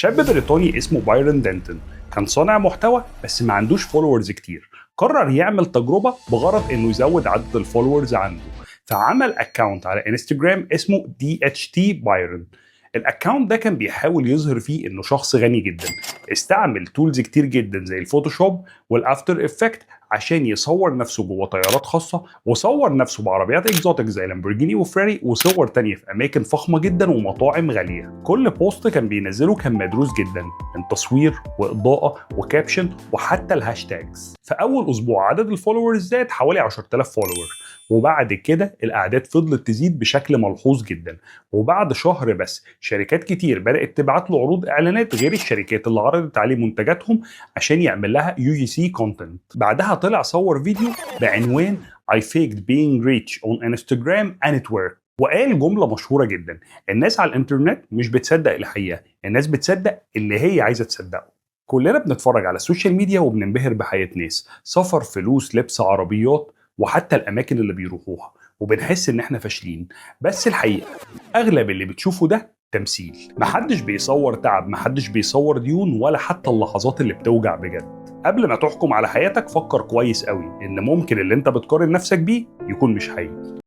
شاب بريطاني اسمه بايرن دينتون كان صانع محتوى بس ما عندوش فولورز كتير. قرر يعمل تجربة بغرض انه يزود عدد الفولورز عنده، فعمل اكونت على انستجرام اسمه DHT بايرن. الاكونت ده كان بيحاول يظهر فيه انه شخص غني جدا. استعمل تولز كتير جدا زي الفوتوشوب والافتر افكت عشان يصور نفسه جوه طيارات خاصة، وصور نفسه بعربيات اكزوتيك زي لامبورجيني وفراري، وصور تانية في اماكن فخمة جدا ومطاعم غالية. كل بوست كان بينزله كان مدروس جدا من تصوير واضاءة وكابشن وحتى الهاشتاجز. في اول اسبوع عدد الفولورز زاد حوالي 10,000 فولور، وبعد كده الاعداد فضلت تزيد بشكل ملحوظ جدا. وبعد شهر بس شركات كتير بدأت تبعت له عروض اعلانات غير الشركات اللي عرضت عليه منتجاتهم عشان يعمل لها UGC content. بعدها طلع صور فيديو بعنوان I faked being rich on Instagram and it worked، وقال جملة مشهورة جدا: الناس على الانترنت مش بتصدق الحقيقة، الناس بتصدق اللي هي عايزة تصدقه. كلنا بنتفرج على السوشيال ميديا وبننبهر بحياة ناس، سفر، فلوس، لبس، عربيات، وحتى الأماكن اللي بيروحوها، وبنحس إن إحنا فاشلين. بس الحقيقة أغلب اللي بتشوفه ده تمثيل. محدش بيصور تعب، محدش بيصور ديون، ولا حتى اللحظات اللي بتوجع بجد. قبل ما تحكم على حياتك فكر كويس قوي إن ممكن اللي أنت بتقارن نفسك بيه يكون مش حقيقي.